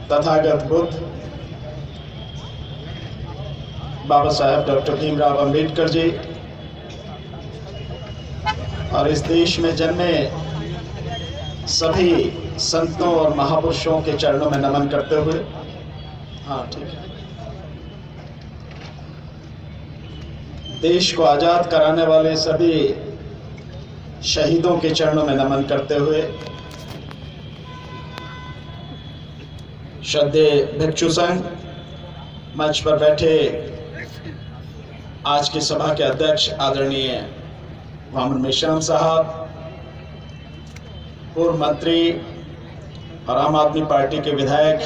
Tathagata Buddha Baba Saheb doctor Bhimrao Ambedkar ji और इस देश में जन्मे सभी संतों और महापुरुषों के चरणों में नमन करते हुए, हाँ ठीक है, देश को आजाद कराने वाले सभी शहीदों के चरणों में नमन करते हुए, श्रद्धेय भिक्षु संघ, मंच पर बैठे आज की सभा के अध्यक्ष आदरणीय वामन मेश्राम साहब, पूर्व मंत्री और आम आदमी पार्टी के विधायक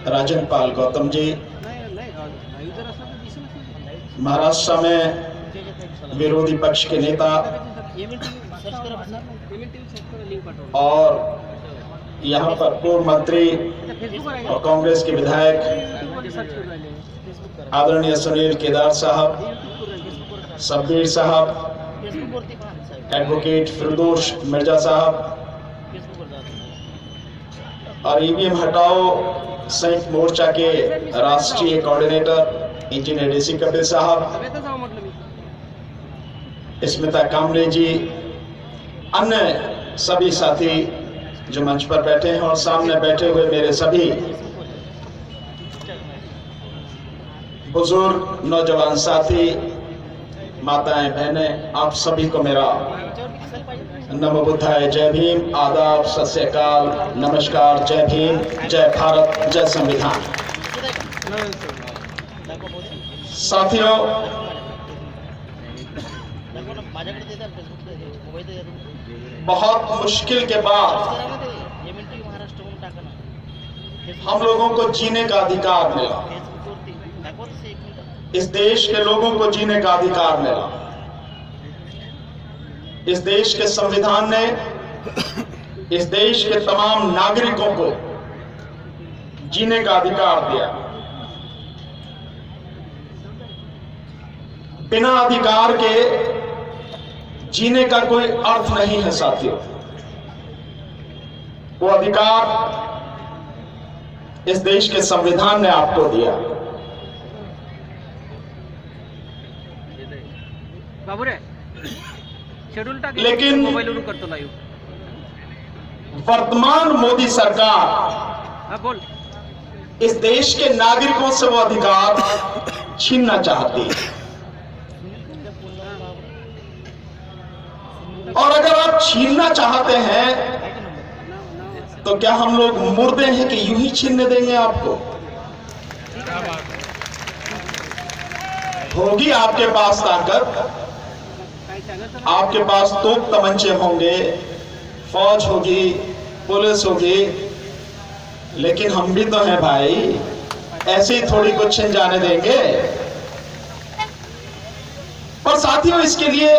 राजन पाल गौतम जी, महाराष्ट्र में विरोधी पक्ष के नेता और यहाँ पर पूर्व मंत्री और कांग्रेस के विधायक आदरणीय सुनील केदार साहब, शब्बीर साहब, एडवोकेट फिरदौस मिर्जा साहब और ईवीएम हटाओ संयुक्त मोर्चा के राष्ट्रीय कोऑर्डिनेटर इंजीनियर डीसी कपिल साहब, स्मिता कामरे जी, अन्य सभी साथी जो मंच पर बैठे हैं और सामने बैठे हुए मेरे सभी बुजुर्ग नौजवान साथी, माताएं, बहनें, आप सभी को मेरा नमो बुद्धाय, जय भीम, आदाब, सत श्री अकाल, नमस्कार, जय भीम, जय भारत, जय संविधान। साथियों, बहुत मुश्किल के बाद हम लोगों को जीने का अधिकार मिला, इस देश के लोगों को जीने का अधिकार मिला। इस देश के संविधान ने इस देश के तमाम नागरिकों को जीने का अधिकार दिया। बिना अधिकार के जीने का कोई अर्थ नहीं है साथियों। वो अधिकार इस देश के संविधान ने आपको दिया। लेकिन वर्तमान मोदी सरकार इस देश के नागरिकों से वो अधिकार छीनना चाहती है। और अगर आप छीनना चाहते हैं तो क्या हम लोग मुर्दे हैं कि यूं ही छीनने देंगे आपको? होगी आपके पास ताकत, आपके पास तोप तमंचे होंगे, फौज होगी, पुलिस होगी, लेकिन हम भी तो हैं भाई, ऐसे ही थोड़ी कुछ छिन जाने देंगे। पर साथियों, इसके लिए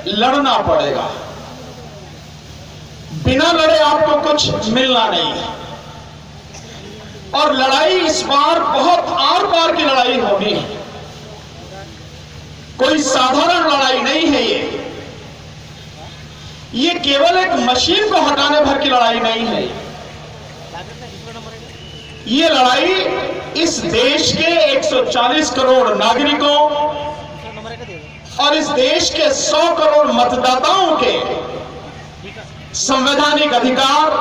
लड़ना पड़ेगा। बिना लड़े आपको कुछ मिलना नहीं है। और लड़ाई इस बार बहुत आर पार की लड़ाई होनी है, कोई साधारण लड़ाई नहीं है। ये केवल एक मशीन को हटाने भर की लड़ाई नहीं है। ये लड़ाई इस देश के 140 करोड़ नागरिकों और इस देश के 100 करोड़ मतदाताओं के संवैधानिक अधिकार,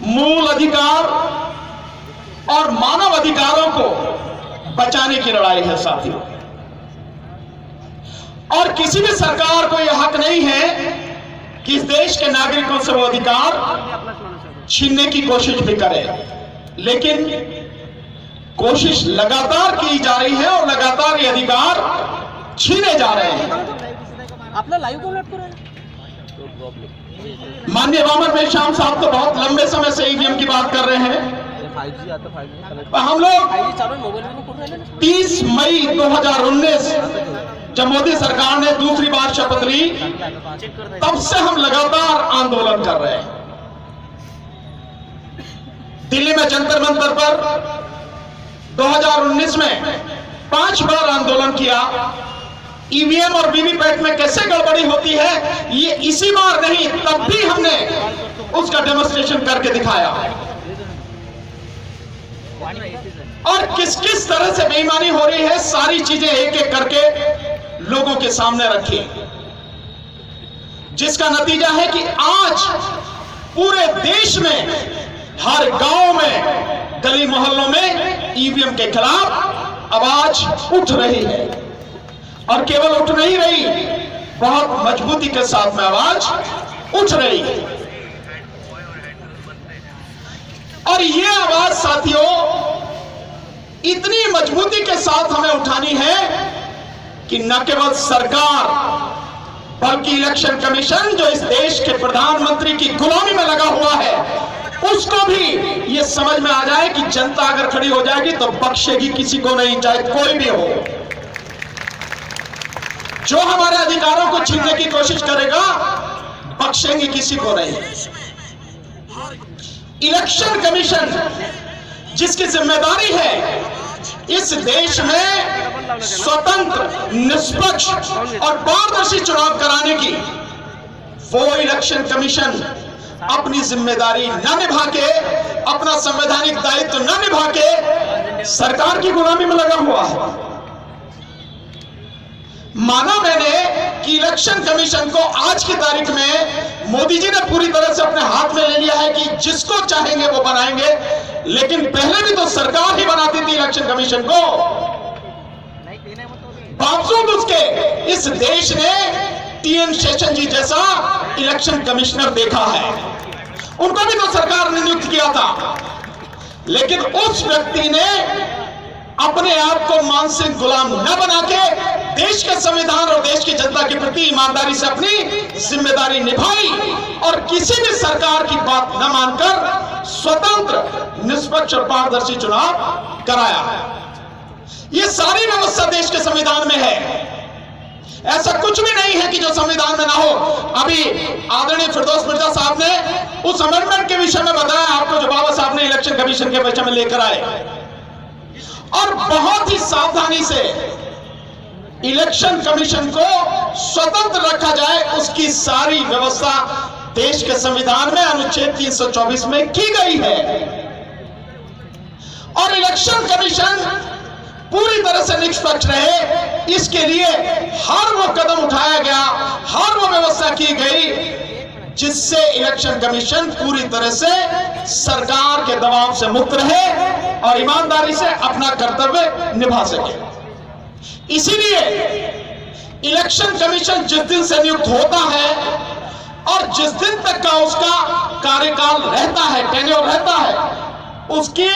मूल अधिकार और मानव अधिकारों को बचाने की लड़ाई है साथियों। और किसी भी सरकार को यह हक नहीं है कि इस देश के नागरिकों से वो अधिकार छीनने की कोशिश भी करे। लेकिन कोशिश लगातार की जा रही है और लगातार ये अधिकार छीने जा रहे हैं। माननीय वामन मेश्राम साहब तो बहुत लंबे समय से ईवीएम की बात कर रहे हैं। हम लोग 30 मई 2019 जब मोदी सरकार ने दूसरी बार शपथ ली, तब से हम लगातार आंदोलन कर रहे हैं। दिल्ली में जंतर मंतर पर 2019 में 5 बार आंदोलन किया। ईवीएम और वीवीपैट में कैसे गड़बड़ी होती है, ये इसी बार नहीं, तब भी हमने उसका डेमोन्स्ट्रेशन करके दिखाया। और किस किस तरह से बेईमानी हो रही है, सारी चीजें एक एक करके लोगों के सामने रखी, जिसका नतीजा है कि आज पूरे देश में हर गांव में, गली मोहल्लों में ईवीएम के खिलाफ आवाज उठ रही है। और केवल उठ नहीं रही, बहुत मजबूती के साथ में आवाज उठ रही है। और ये आवाज साथियों इतनी मजबूती के साथ हमें उठानी है कि न केवल सरकार बल्कि इलेक्शन कमीशन जो इस देश के प्रधानमंत्री की गुलामी में लगा हुआ है, उसको भी ये समझ में आ जाए कि जनता अगर खड़ी हो जाएगी तो बख्शेगी किसी को नहीं, चाहे कोई भी हो। जो हमारे अधिकारों को छीनने की कोशिश करेगा, बख्शेंगे किसी को नहीं। इलेक्शन कमीशन जिसकी जिम्मेदारी है इस देश में स्वतंत्र, निष्पक्ष और पारदर्शी चुनाव कराने की, वो इलेक्शन कमीशन अपनी जिम्मेदारी न निभा के, अपना संवैधानिक दायित्व न निभा के सरकार की गुलामी में लगा हुआ है। माना मैंने कि इलेक्शन कमीशन को आज की तारीख में मोदी जी ने पूरी तरह से अपने हाथ में ले लिया है कि जिसको चाहेंगे वो बनाएंगे, लेकिन पहले भी तो सरकार ही बनाती थी इलेक्शन कमीशन को। बावजूद उसके इस देश ने टीएन शेषन जी जैसा इलेक्शन कमिश्नर देखा है, उनको भी तो सरकार ने नियुक्त किया था, लेकिन उस व्यक्ति ने अपने आप को मानसिक गुलाम न बना के देश के संविधान और देश की जनता के प्रति ईमानदारी से अपनी जिम्मेदारी निभाई और किसी भी सरकार की बात न मानकर स्वतंत्र, निष्पक्ष और पारदर्शी चुनाव कराया। ये सारी व्यवस्था देश के संविधान में है, ऐसा कुछ भी नहीं है कि जो संविधान में ना हो। अभी आदरणीय फिरदौस मिर्जा साहब ने उस अमेंडमेंट के विषय में बताया आपको, जो बाबा साहब ने इलेक्शन कमीशन के विषय में लेकर आए, और बहुत ही सावधानी से इलेक्शन कमीशन को स्वतंत्र रखा जाए, उसकी सारी व्यवस्था देश के संविधान में अनुच्छेद 324 में की गई है। और इलेक्शन कमीशन पूरी तरह से निष्पक्ष रहे, इसके लिए हर वो कदम उठाया गया, हर वो व्यवस्था की गई जिससे इलेक्शन कमीशन पूरी तरह से सरकार के दबाव से मुक्त रहे और ईमानदारी से अपना कर्तव्य निभा सके। इसीलिए इलेक्शन कमीशन जिस दिन से नियुक्त होता है और जिस दिन तक का उसका कार्यकाल रहता है, टेन्योर रहता है, उसकी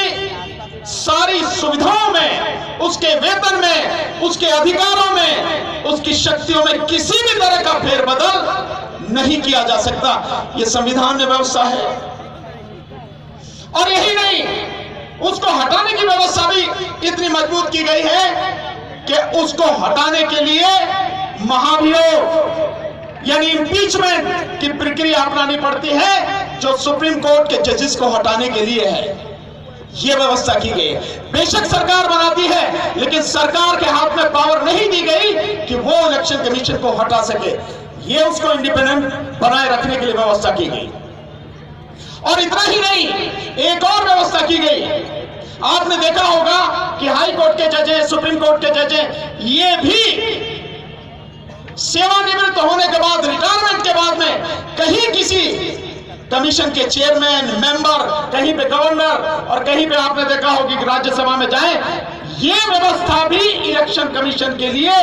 सारी सुविधाओं में, उसके वेतन में, उसके अधिकारों में, उसकी शक्तियों में किसी भी तरह का फेरबदल नहीं किया जा सकता। यह संविधान में व्यवस्था है। और यही नहीं, उसको हटाने की व्यवस्था भी इतनी मजबूत की गई है कि उसको हटाने के लिए महाभियोग यानी इंपीचमेंट की प्रक्रिया अपनानी पड़ती है, जो सुप्रीम कोर्ट के जजेस को हटाने के लिए है। यह व्यवस्था की गई है। बेशक सरकार बनाती है, लेकिन सरकार के हाथ में पावर नहीं दी गई कि वो इलेक्शन कमीशन को हटा सके। ये उसको इंडिपेंडेंट बनाए रखने के लिए व्यवस्था की गई। और इतना ही नहीं, एक और व्यवस्था की गई। आपने देखा होगा कि हाई कोर्ट के जजेस, सुप्रीम कोर्ट के जजेस, ये भी सेवानिवृत्त होने के बाद, रिटायरमेंट के बाद में कहीं किसी कमीशन के चेयरमैन, मेंबर, कहीं पे गवर्नर और कहीं पे आपने देखा होगा कि राज्यसभा में जाएं, ये व्यवस्था भी इलेक्शन कमीशन के लिए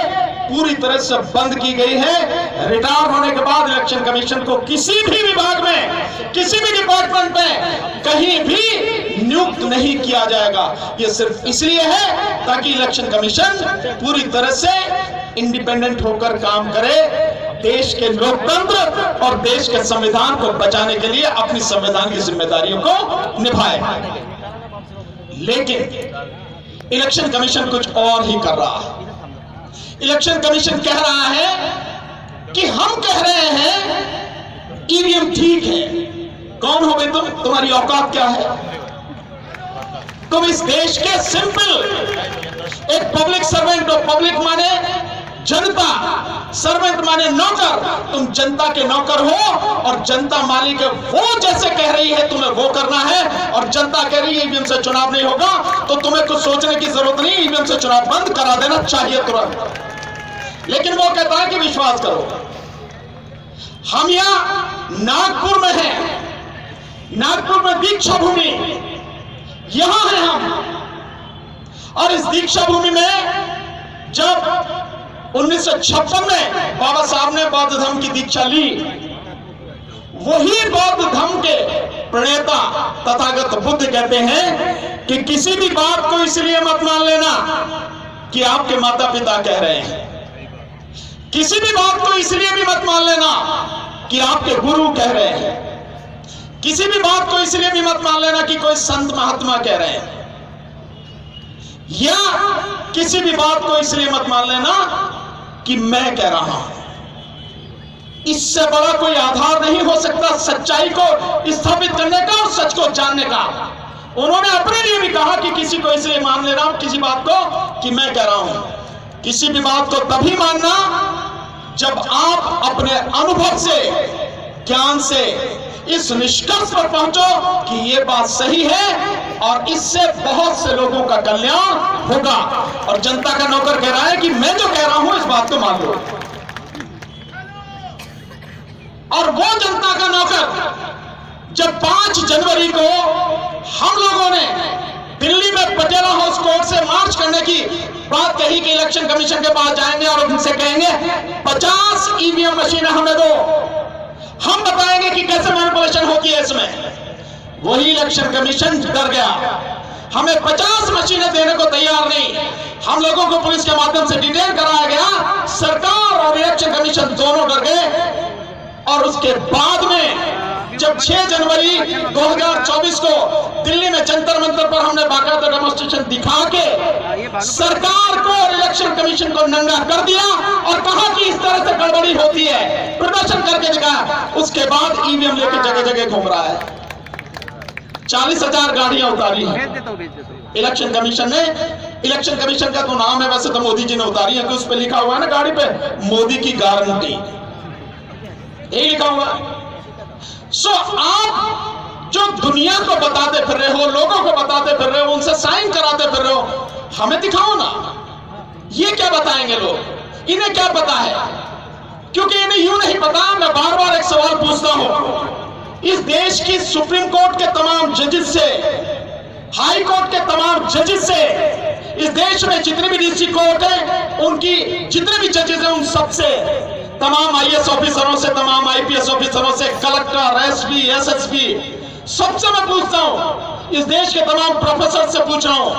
पूरी तरह से बंद की गई है। रिटायर होने के बाद इलेक्शन कमीशन को किसी भी विभाग में, किसी भी डिपार्टमेंट में कहीं भी नियुक्त नहीं किया जाएगा। ये सिर्फ इसलिए है ताकि इलेक्शन कमीशन पूरी तरह से इंडिपेंडेंट होकर काम करे, देश के लोकतंत्र और देश के संविधान को बचाने के लिए अपनी संवैधानिक जिम्मेदारियों को निभाए। लेकिन इलेक्शन कमीशन कुछ और ही कर रहा है। इलेक्शन कमीशन कह रहा है कि हम कह रहे हैं ईवीएम ठीक है। कौन हो भाई तुम? तुम्हारी औकात क्या है? तुम इस देश के सिंपल एक पब्लिक सर्वेंट हो। पब्लिक माने जनता, सर्वेंट माने नौकर। तुम जनता के नौकर हो और जनता मालिक है। वो जैसे कह रही है तुम्हें वो करना है और जनता जनता कह रही है ईवीएम से चुनाव नहीं होगा, तो तुम्हें कुछ सोचने की जरूरत नहीं, ईवीएम से चुनाव बंद करा देना चाहिए तुरंत। लेकिन वो कहता है कि विश्वास करो। हम यहां नागपुर में हैं, नागपुर में दीक्षा भूमि, यहां हैं हम। और इस दीक्षा भूमि में जब 1956 में बाबा साहब ने बौद्ध धर्म की दीक्षा ली, वही बौद्ध धर्म के प्रणेता तथागत बुद्ध कहते हैं कि किसी भी बात को इसलिए मत मान लेना कि आपके माता पिता कह रहे हैं, किसी भी बात को इसलिए भी मत मान लेना कि आपके गुरु कह रहे हैं, किसी भी बात को इसलिए भी मत मान लेना कि कोई संत महात्मा कह रहे हैं, या किसी भी बात को इसलिए मत मान लेना कि मैं कह रहा हूं। इससे बड़ा कोई आधार नहीं हो सकता सच्चाई को स्थापित करने का और सच को जानने का। उन्होंने अपने लिए भी कहा कि किसी को इसलिए मान लेना किसी बात को कि मैं कह रहा हूं। किसी भी बात को तभी मानना जब आप अपने अनुभव से, ज्ञान से इस निष्कर्ष पर पहुंचो कि यह बात सही है और इससे बहुत से लोगों का कल्याण होगा। और जनता का नौकर कह रहा है कि मैं जो कह रहा हूं इस बात को मान लो। और वो जनता का नौकर जब 5 जनवरी को हम लोगों ने दिल्ली में पटियाला हाउस कोर्ट से मार्च करने की बात कही कि इलेक्शन कमीशन के पास जाएंगे और उनसे कहेंगे 50 ईवीएम मशीनें हमें दो, हम बताएंगे कि कैसे मैनिपुलेशन होती है इसमें। वही इलेक्शन कमीशन डर गया, हमें 50 मशीनें देने को तैयार नहीं। हम लोगों को पुलिस के माध्यम से डिटेन कराया गया, सरकार और इलेक्शन कमीशन दोनों डर गए। और उसके बाद में जब 6 जनवरी 2024 को दिल्ली में जंतर मंतर पर हमने बाकायदा डेमोन्स्ट्रेशन दिखा के सरकार को और इलेक्शन कमीशन को नंगा कर दिया और कहा कि इस तरह से गड़बड़ी होती है, प्रदर्शन करके दिखाया। उसके बाद ईवीएम लेके जगह जगह घूम रहा है। 40,000 गाड़ियां उतारी हैं इलेक्शन कमीशन ने। इलेक्शन कमीशन का तो नाम है, वैसे तो मोदी जी ने उतारी है कि उस पर लिखा हुआ है ना गाड़ी पे, मोदी की गारंटी, यही लिखा हुआ। आप जो दुनिया को बताते फिर रहे हो, लोगों को बताते फिर रहे हो, उनसे साइन कराते फिर रहे हो, हमें दिखाओ ना। ये क्या बताएंगे लोग, इन्हें क्या पता है? क्योंकि इन्हें यूं नहीं पता। मैं बार बार एक सवाल पूछता हूं, इस देश की सुप्रीम कोर्ट के तमाम जजेस से, हाई कोर्ट के तमाम जजेस से, इस देश में जितने भी डीसी कोर्ट है उनकी जितने भी जजेस हैं उन सबसे, तमाम आईएएस ऑफिसरों से, तमाम आईपीएस ऑफिसरों से, कलेक्टर, एसपी, एसएसपी, सबसे मैं पूछता हूं, इस देश के तमाम प्रोफेसर से पूछ रहा हूं,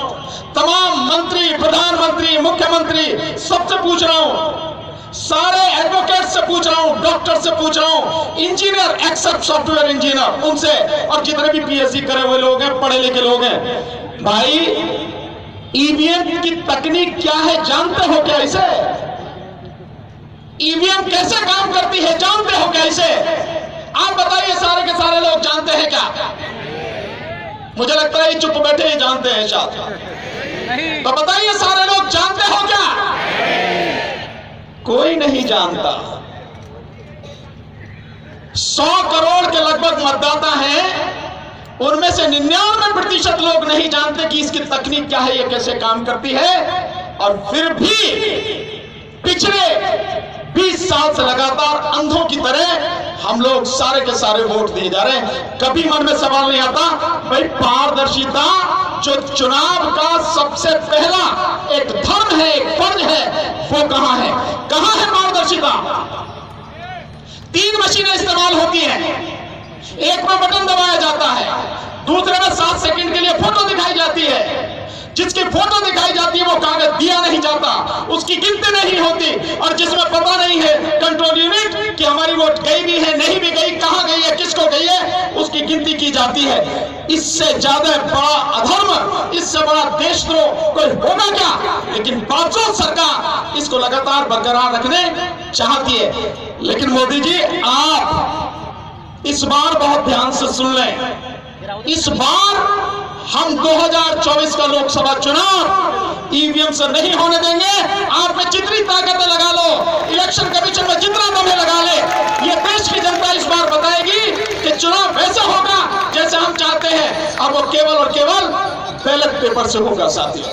तमाम मंत्री, प्रधानमंत्री, मुख्यमंत्री, सबसे पूछ रहा हूं, सारे एडवोकेट से पूछ रहा हूं, डॉक्टर से पूछ रहा हूं, इंजीनियर एक्सेप्ट सॉफ्टवेयर इंजीनियर, उनसे, और जितने भी पीएचडी करे हुए लोग हैं, पढ़े लिखे लोग हैं, भाई ईवीएम की तकनीक क्या है जानते हो क्या? इसे ईवीएम कैसे काम करती है जानते हो क्या? इसे आप बताइए, सारे के सारे लोग जानते हैं क्या? मुझे लगता है चुप बैठे ही जानते हैं शायद। तो बताइए, सारे लोग जानते हो क्या? कोई नहीं जानता। 100 करोड़ के लगभग मतदाता हैं, उनमें से 99% लोग नहीं जानते कि इसकी तकनीक क्या है, ये कैसे काम करती है। और फिर भी पिछले 20 साल से लगातार अंधों की तरह हम लोग सारे के सारे वोट दिए जा रहे हैं। कभी मन में सवाल नहीं आता, भाई पारदर्शिता जो चुनाव का सबसे पहला एक धर्म है, एक फर्ज है, वो कहां है? कहां है पारदर्शिता? 3 मशीनें इस्तेमाल होती हैं, एक में बटन दबाया जाता है, दूसरे में 7 सेकंड के लिए फोटो दिखाई जाती है। जिसकी फोटो दिखाई जाती है वो कागज दिया नहीं जाता, उसकी गिनती नहीं होती, और जिसमें पता नहीं है कंट्रोल यूनिट कि हमारी वोट गई भी है, नहीं भी गई, कहां गई है, किसको गई है, उसकी गिनती की जाती है। इससे ज्यादा बड़ा अधर्म, इससे बड़ा देशद्रोह कोई होगा क्या? लेकिन बावजूद सरकार इसको लगातार बरकरार रखने चाहती है। लेकिन मोदी जी, आप इस बार बहुत ध्यान से सुन लें, इस बार हम 2024 का लोकसभा चुनाव ईवीएम से नहीं होने देंगे। आप में जितनी ताकतें लगा लो, इलेक्शन कमीशन में जितना दम है लगा ले, ये देश की जनता इस बार बताएगी कि चुनाव वैसा होगा जैसे हम चाहते हैं। और वो केवल और केवल बैलेट पेपर से होगा साथियों।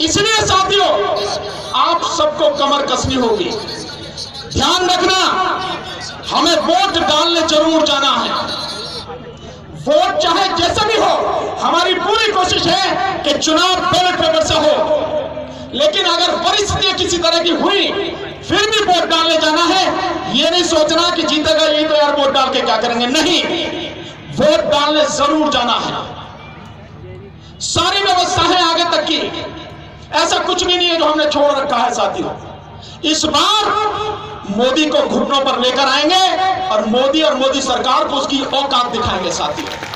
इसलिए साथियों आप सबको कमर कसनी होगी। ध्यान रखना, हमें वोट डालने जरूर जाना है। वोट चाहे जैसा भी हो, हमारी पूरी कोशिश है कि चुनाव बैलेट पेपर से हो। लेकिन अगर परिस्थितियां किसी तरह की हुई फिर भी वोट डालने जाना है, ये नहीं सोचना कि जीतेगा यही तो यार वोट डाल के क्या करेंगे। नहीं, वोट डालने जरूर जाना है। सारी व्यवस्थाएं आगे तक की, ऐसा कुछ भी नहीं है जो हमने छोड़ रखा है साथियों। इस बार मोदी को घुटनों पर लेकर आएंगे और मोदी सरकार को उसकी औकात दिखाएंगे साथियों।